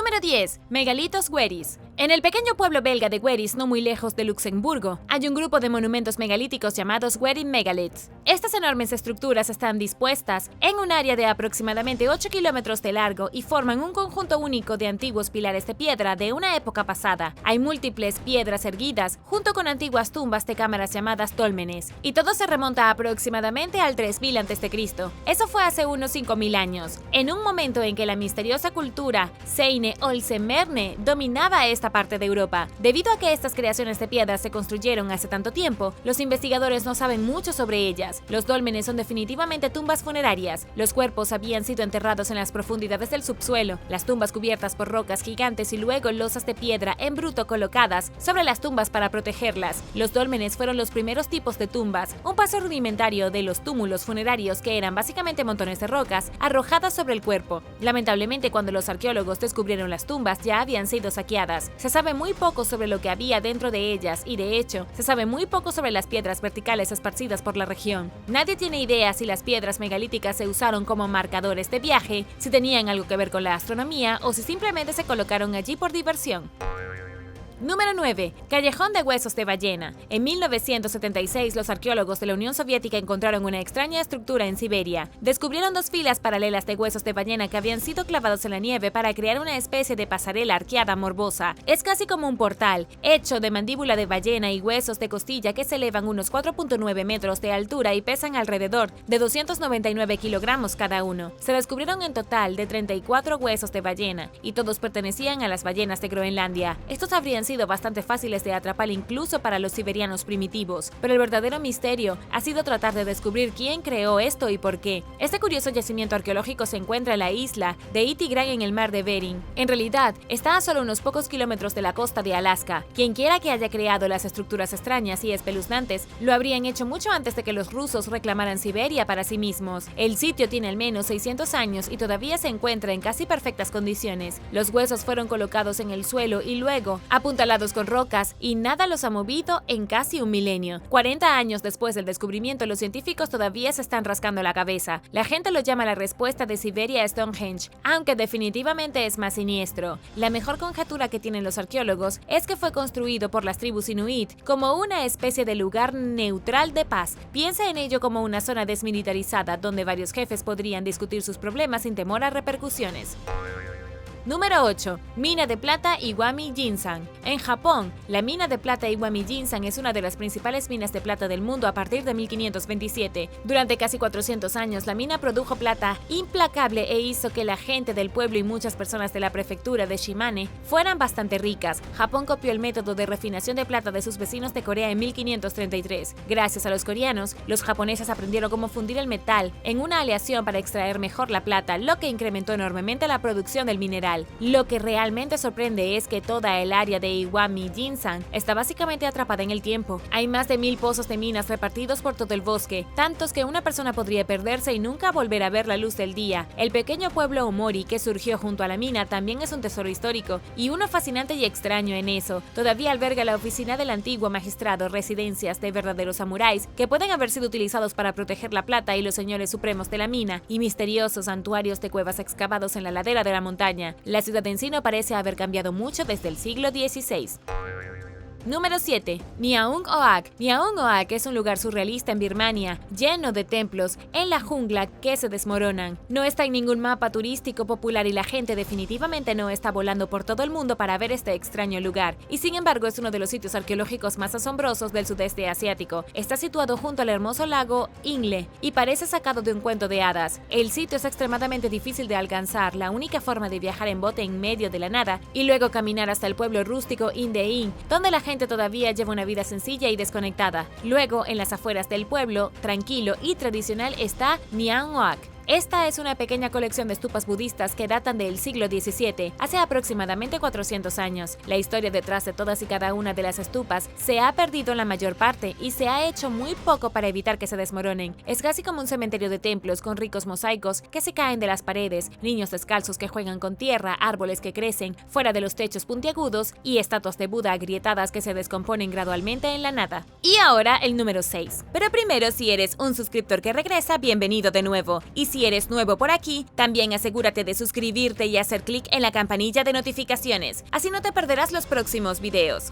Número 10. Megalitos Güeris. En el pequeño pueblo belga de Güeris, no muy lejos de Luxemburgo, hay un grupo de monumentos megalíticos llamados Güerin Megaliths. Estas enormes estructuras están dispuestas en un área de aproximadamente 8 kilómetros de largo y forman un conjunto único de antiguos pilares de piedra de una época pasada. Hay múltiples piedras erguidas, junto con antiguas tumbas de cámaras llamadas dólmenes, y todo se remonta aproximadamente al 3000 a.C. Eso fue hace unos 5000 años, en un momento en que la misteriosa cultura Seine-Olsemerne dominaba esta parte de Europa. Debido a que estas creaciones de piedra se construyeron hace tanto tiempo, los investigadores no saben mucho sobre ellas. Los dólmenes son definitivamente tumbas funerarias. Los cuerpos habían sido enterrados en las profundidades del subsuelo, las tumbas cubiertas por rocas gigantes y luego losas de piedra en bruto colocadas sobre las tumbas para protegerlas. Los dólmenes fueron los primeros tipos de tumbas, un paso rudimentario de los túmulos funerarios que eran básicamente montones de rocas arrojadas sobre el cuerpo. Lamentablemente, cuando los arqueólogos descubrieron las tumbas ya habían sido saqueadas. Se sabe muy poco sobre lo que había dentro de ellas y, de hecho, se sabe muy poco sobre las piedras verticales esparcidas por la región. Nadie tiene idea si las piedras megalíticas se usaron como marcadores de viaje, si tenían algo que ver con la astronomía o si simplemente se colocaron allí por diversión. Número 9. Callejón de huesos de ballena. En 1976, los arqueólogos de la Unión Soviética encontraron una extraña estructura en Siberia. Descubrieron dos filas paralelas de huesos de ballena que habían sido clavados en la nieve para crear una especie de pasarela arqueada morbosa. Es casi como un portal, hecho de mandíbula de ballena y huesos de costilla que se elevan unos 4.9 metros de altura y pesan alrededor de 299 kilogramos cada uno. Se descubrieron en total de 34 huesos de ballena, y todos pertenecían a las ballenas de Groenlandia. Estos habrían sido bastante fáciles de atrapar incluso para los siberianos primitivos, pero el verdadero misterio ha sido tratar de descubrir quién creó esto y por qué. Este curioso yacimiento arqueológico se encuentra en la isla de Itigrán en el mar de Bering. En realidad, está a solo unos pocos kilómetros de la costa de Alaska. Quienquiera que haya creado las estructuras extrañas y espeluznantes lo habrían hecho mucho antes de que los rusos reclamaran Siberia para sí mismos. El sitio tiene al menos 600 años y todavía se encuentra en casi perfectas condiciones. Los huesos fueron colocados en el suelo y luego apuntalados con rocas, y nada los ha movido en casi un milenio. 40 años después del descubrimiento, los científicos todavía se están rascando la cabeza. La gente lo llama la respuesta de Siberia a Stonehenge, aunque definitivamente es más siniestro. La mejor conjetura que tienen los arqueólogos es que fue construido por las tribus inuit como una especie de lugar neutral de paz. Piensa en ello como una zona desmilitarizada donde varios jefes podrían discutir sus problemas sin temor a repercusiones. Número 8. Mina de plata Iwami-Jinsan. En Japón, la mina de plata Iwami-Jinsan es una de las principales minas de plata del mundo a partir de 1527. Durante casi 400 años, la mina produjo plata implacable e hizo que la gente del pueblo y muchas personas de la prefectura de Shimane fueran bastante ricas. Japón copió el método de refinación de plata de sus vecinos de Corea en 1533. Gracias a los coreanos, los japoneses aprendieron cómo fundir el metal en una aleación para extraer mejor la plata, lo que incrementó enormemente la producción del mineral. Lo que realmente sorprende es que toda el área de Iwami-Jinsan está básicamente atrapada en el tiempo. Hay más de 1000 pozos de minas repartidos por todo el bosque, tantos que una persona podría perderse y nunca volver a ver la luz del día. El pequeño pueblo Omori que surgió junto a la mina también es un tesoro histórico, y uno fascinante y extraño en eso. Todavía alberga la oficina del antiguo magistrado, residencias de verdaderos samuráis que pueden haber sido utilizados para proteger la plata y los señores supremos de la mina, y misteriosos santuarios de cuevas excavados en la ladera de la montaña. La ciudad en sí no parece haber cambiado mucho desde el siglo XVI. Número 7. Nyaung-Oak. Nyaung-Oak es un lugar surrealista en Birmania, lleno de templos en la jungla que se desmoronan. No está en ningún mapa turístico popular y la gente definitivamente no está volando por todo el mundo para ver este extraño lugar. Y sin embargo es uno de los sitios arqueológicos más asombrosos del sudeste asiático. Está situado junto al hermoso lago Inle y parece sacado de un cuento de hadas. El sitio es extremadamente difícil de alcanzar. La única forma de viajar en bote en medio de la nada y luego caminar hasta el pueblo rústico Indein, donde la gente todavía lleva una vida sencilla y desconectada. Luego, en las afueras del pueblo, tranquilo y tradicional, está Nyaung-Oak. Esta es una pequeña colección de estupas budistas que datan del siglo XVII, hace aproximadamente 400 años. La historia detrás de todas y cada una de las estupas se ha perdido en la mayor parte y se ha hecho muy poco para evitar que se desmoronen. Es casi como un cementerio de templos con ricos mosaicos que se caen de las paredes, niños descalzos que juegan con tierra, árboles que crecen fuera de los techos puntiagudos y estatuas de Buda agrietadas que se descomponen gradualmente en la nada. Y ahora el número 6. Pero primero, si eres un suscriptor que regresa, bienvenido de nuevo. Y si eres nuevo por aquí, también asegúrate de suscribirte y hacer clic en la campanilla de notificaciones, así no te perderás los próximos videos.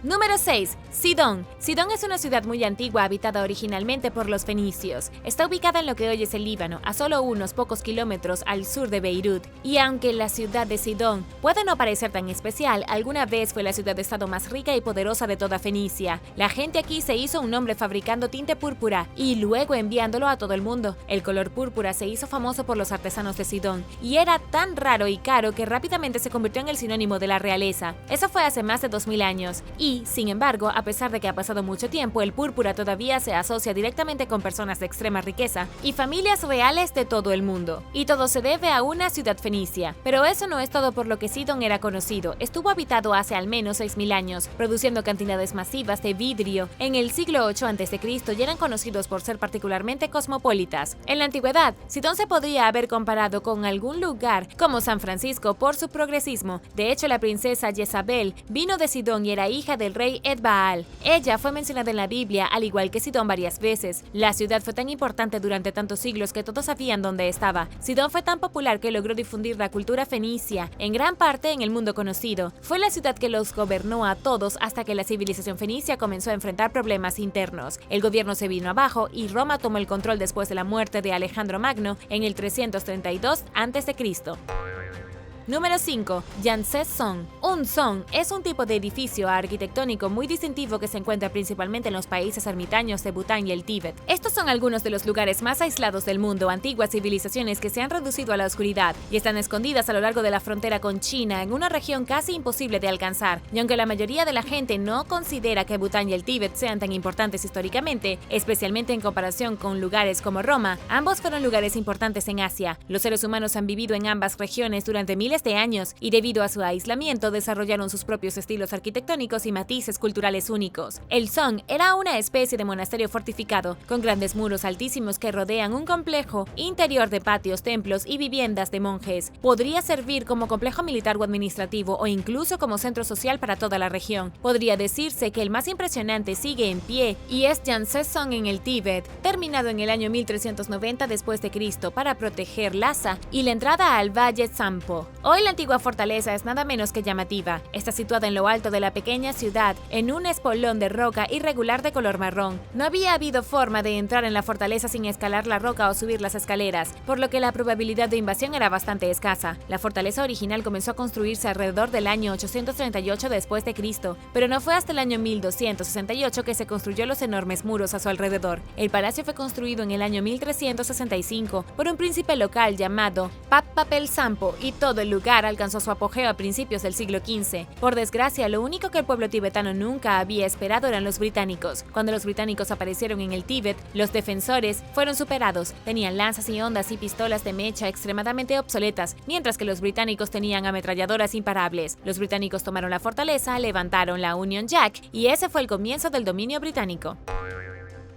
Número 6. Sidón. Sidón es una ciudad muy antigua habitada originalmente por los fenicios. Está ubicada en lo que hoy es el Líbano, a solo unos pocos kilómetros al sur de Beirut. Y aunque la ciudad de Sidón puede no parecer tan especial, alguna vez fue la ciudad-estado más rica y poderosa de toda Fenicia. La gente aquí se hizo un nombre fabricando tinte púrpura y luego enviándolo a todo el mundo. El color púrpura se hizo famoso por los artesanos de Sidón y era tan raro y caro que rápidamente se convirtió en el sinónimo de la realeza. Eso fue hace más de 2000 años. Y, sin embargo, a pesar de que ha pasado mucho tiempo, el púrpura todavía se asocia directamente con personas de extrema riqueza y familias reales de todo el mundo. Y todo se debe a una ciudad fenicia. Pero eso no es todo por lo que Sidón era conocido. Estuvo habitado hace al menos 6000 años, produciendo cantidades masivas de vidrio. En el siglo 8 a.C. y eran conocidos por ser particularmente cosmopolitas. En la antigüedad, Sidón se podría haber comparado con algún lugar como San Francisco por su progresismo. De hecho, la princesa Jezabel vino de Sidón y era hija del rey Edbaal. Ella fue mencionada en la Biblia, al igual que Sidón varias veces. La ciudad fue tan importante durante tantos siglos que todos sabían dónde estaba. Sidón fue tan popular que logró difundir la cultura fenicia, en gran parte en el mundo conocido. Fue la ciudad que los gobernó a todos hasta que la civilización fenicia comenzó a enfrentar problemas internos. El gobierno se vino abajo y Roma tomó el control después de la muerte de Alejandro Magno en el 332 a.C. Número 5. Janseson. Un son es un tipo de edificio arquitectónico muy distintivo que se encuentra principalmente en los países ermitaños de Bután y el Tíbet. Estos son algunos de los lugares más aislados del mundo, antiguas civilizaciones que se han reducido a la oscuridad y están escondidas a lo largo de la frontera con China en una región casi imposible de alcanzar. Y aunque la mayoría de la gente no considera que Bután y el Tíbet sean tan importantes históricamente, especialmente en comparación con lugares como Roma, ambos fueron lugares importantes en Asia. Los seres humanos han vivido en ambas regiones durante miles de años y debido a su aislamiento desarrollaron sus propios estilos arquitectónicos y matices culturales únicos. El Song era una especie de monasterio fortificado con grandes muros altísimos que rodean un complejo interior de patios, templos y viviendas de monjes. Podría servir como complejo militar o administrativo o incluso como centro social para toda la región. Podría decirse que el más impresionante sigue en pie y es Janseson en el Tíbet, terminado en el año 1390 después de Cristo para proteger Lhasa y la entrada al Valle Tsampo. Hoy la antigua fortaleza es nada menos que llamativa. Está situada en lo alto de la pequeña ciudad, en un espolón de roca irregular de color marrón. No había habido forma de entrar en la fortaleza sin escalar la roca o subir las escaleras, por lo que la probabilidad de invasión era bastante escasa. La fortaleza original comenzó a construirse alrededor del año 838 después de Cristo, pero no fue hasta el año 1268 que se construyó los enormes muros a su alrededor. El palacio fue construido en el año 1365 por un príncipe local llamado Papapel Sampo y todo el lugar alcanzó su apogeo a principios del siglo XV. Por desgracia, lo único que el pueblo tibetano nunca había esperado eran los británicos. Cuando los británicos aparecieron en el Tíbet, los defensores fueron superados. Tenían lanzas y ondas y pistolas de mecha extremadamente obsoletas, mientras que los británicos tenían ametralladoras imparables. Los británicos tomaron la fortaleza, levantaron la Union Jack y ese fue el comienzo del dominio británico.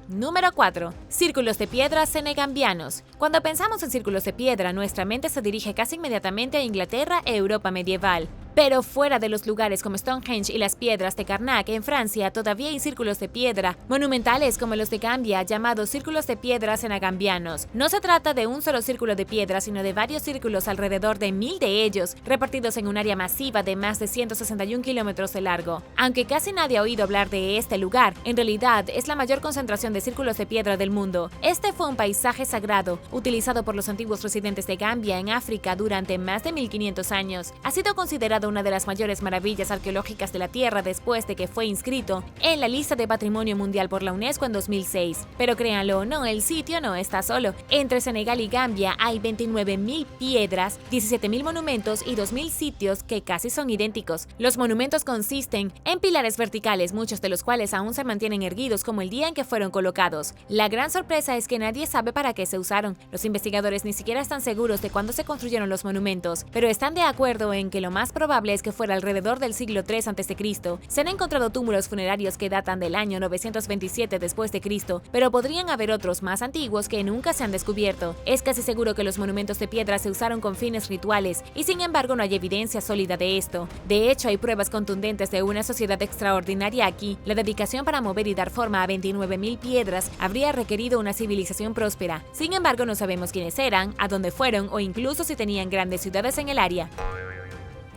Número 4. Círculos de piedra senegambianos. Cuando pensamos en círculos de piedra, nuestra mente se dirige casi inmediatamente a Inglaterra e Europa medieval. Pero fuera de los lugares como Stonehenge y las piedras de Karnak en Francia, todavía hay círculos de piedra monumentales como los de Gambia, llamados círculos de piedra senegambianos. No se trata de un solo círculo de piedra, sino de varios círculos, alrededor de 1000 de ellos, repartidos en un área masiva de más de 161 kilómetros de largo. Aunque casi nadie ha oído hablar de este lugar, en realidad es la mayor concentración de círculos de piedra del mundo. Este fue un paisaje sagrado, utilizado por los antiguos residentes de Gambia en África durante más de 1500 años. Ha sido considerado una de las mayores maravillas arqueológicas de la Tierra después de que fue inscrito en la lista de Patrimonio Mundial por la UNESCO en 2006. Pero créanlo o no, el sitio no está solo. Entre Senegal y Gambia hay 29.000 piedras, 17.000 monumentos y 2.000 sitios que casi son idénticos. Los monumentos consisten en pilares verticales, muchos de los cuales aún se mantienen erguidos como el día en que fueron colocados. La gran sorpresa es que nadie sabe para qué se usaron. Los investigadores ni siquiera están seguros de cuándo se construyeron los monumentos, pero están de acuerdo en que lo más probable probable es que fuera alrededor del siglo III a.C. Se han encontrado túmulos funerarios que datan del año 927 después de Cristo, pero podrían haber otros más antiguos que nunca se han descubierto. Es casi seguro que los monumentos de piedra se usaron con fines rituales, y sin embargo no hay evidencia sólida de esto. De hecho, hay pruebas contundentes de una sociedad extraordinaria aquí. La dedicación para mover y dar forma a 29.000 piedras habría requerido una civilización próspera. Sin embargo, no sabemos quiénes eran, a dónde fueron o incluso si tenían grandes ciudades en el área.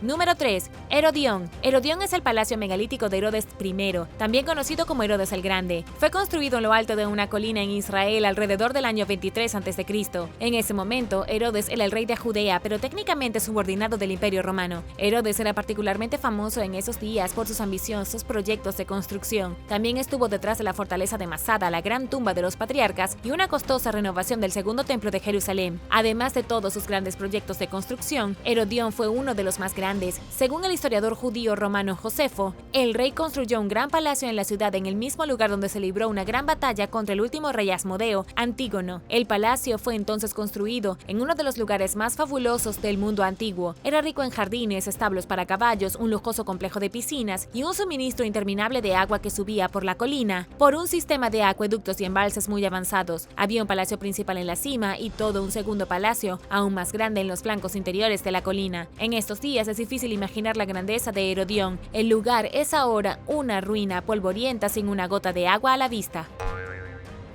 Número 3. Herodión. Herodión es el palacio megalítico de Herodes I, también conocido como Herodes el Grande. Fue construido en lo alto de una colina en Israel alrededor del año 23 a.C. En ese momento, Herodes era el rey de Judea, pero técnicamente subordinado del Imperio Romano. Herodes era particularmente famoso en esos días por sus ambiciosos proyectos de construcción. También estuvo detrás de la fortaleza de Masada, la gran tumba de los patriarcas, y una costosa renovación del segundo templo de Jerusalén. Además de todos sus grandes proyectos de construcción, Herodión fue uno de los más grandes. Según el historiador judío romano Josefo, el rey construyó un gran palacio en la ciudad en el mismo lugar donde se libró una gran batalla contra el último rey Asmodeo, Antígono. El palacio fue entonces construido en uno de los lugares más fabulosos del mundo antiguo. Era rico en jardines, establos para caballos, un lujoso complejo de piscinas y un suministro interminable de agua que subía por la colina por un sistema de acueductos y embalses muy avanzados. Había un palacio principal en la cima y todo un segundo palacio, aún más grande en los flancos interiores de la colina. En estos días es difícil imaginar la grandeza de Herodión. El lugar es ahora una ruina polvorienta sin una gota de agua a la vista.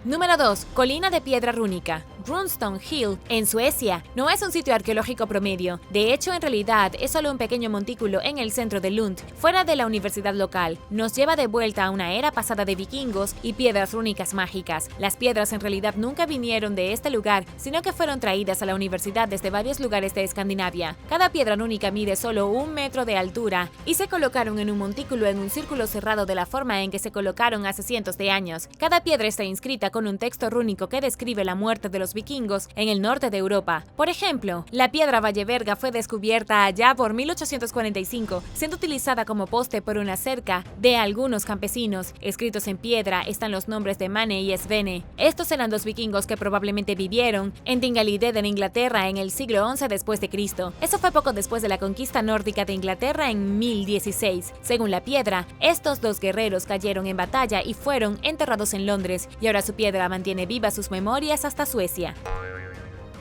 Número 2. Colina de piedra rúnica. Runestone Hill, en Suecia, no es un sitio arqueológico promedio. De hecho, en realidad, es solo un pequeño montículo en el centro de Lund, fuera de la universidad local. Nos lleva de vuelta a una era pasada de vikingos y piedras rúnicas mágicas. Las piedras en realidad nunca vinieron de este lugar, sino que fueron traídas a la universidad desde varios lugares de Escandinavia. Cada piedra rúnica mide solo 1 metro de altura y se colocaron en un montículo en un círculo cerrado de la forma en que se colocaron hace cientos de años. Cada piedra está inscrita con un texto rúnico que describe la muerte de los vikingos en el norte de Europa. Por ejemplo, la piedra Valleverga fue descubierta allá por 1845, siendo utilizada como poste por una cerca de algunos campesinos. Escritos en piedra están los nombres de Mane y Svene. Estos eran dos vikingos que probablemente vivieron en Dingalided en Inglaterra en el siglo XI después de Cristo. Eso fue poco después de la conquista nórdica de Inglaterra en 1016. Según la piedra, estos dos guerreros cayeron en batalla y fueron enterrados en Londres, y ahora su piedra mantiene vivas sus memorias hasta Suecia.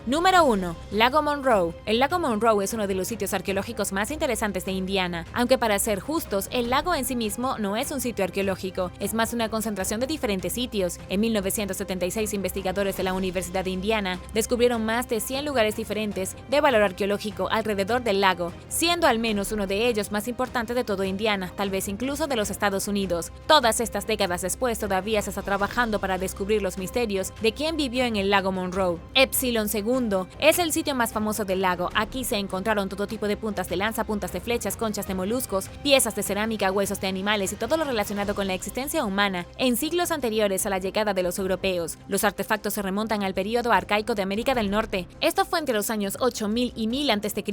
Número 1. Lago Monroe. El lago Monroe es uno de los sitios arqueológicos más interesantes de Indiana, aunque para ser justos, el lago en sí mismo no es un sitio arqueológico, es más una concentración de diferentes sitios. En 1976, investigadores de la Universidad de Indiana descubrieron más de 100 lugares diferentes de valor arqueológico alrededor del lago, siendo al menos uno de ellos más importante de todo Indiana, tal vez incluso de los Estados Unidos. Todas estas décadas después, todavía se está trabajando para descubrir los misterios de quién vivió en el lago Monroe. Epsilon II es el sitio más famoso del lago. Aquí se encontraron todo tipo de puntas de lanza, puntas de flechas, conchas de moluscos, piezas de cerámica, huesos de animales y todo lo relacionado con la existencia humana en siglos anteriores a la llegada de los europeos. Los artefactos se remontan al período arcaico de América del Norte. Esto fue entre los años 8000 y 1000 a.C.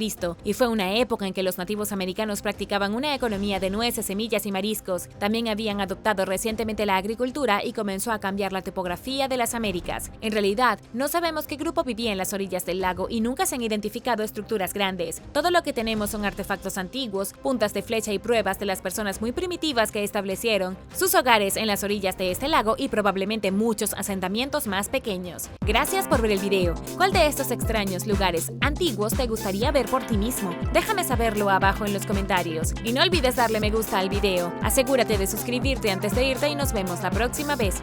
y fue una época en que los nativos americanos practicaban una economía de nueces, semillas y mariscos. También habían adoptado recientemente la agricultura y comenzó a cambiar la topografía de las Américas. En realidad, no sabemos qué grupo vivía en las orillas del lago y nunca se han identificado estructuras grandes. Todo lo que tenemos son artefactos antiguos, puntas de flecha y pruebas de las personas muy primitivas que establecieron sus hogares en las orillas de este lago y probablemente muchos asentamientos más pequeños. Gracias por ver el video. ¿Cuál de estos extraños lugares antiguos te gustaría ver por ti mismo? Déjame saberlo abajo en los comentarios. Y no olvides darle me gusta al video. Asegúrate de suscribirte antes de irte y nos vemos la próxima vez.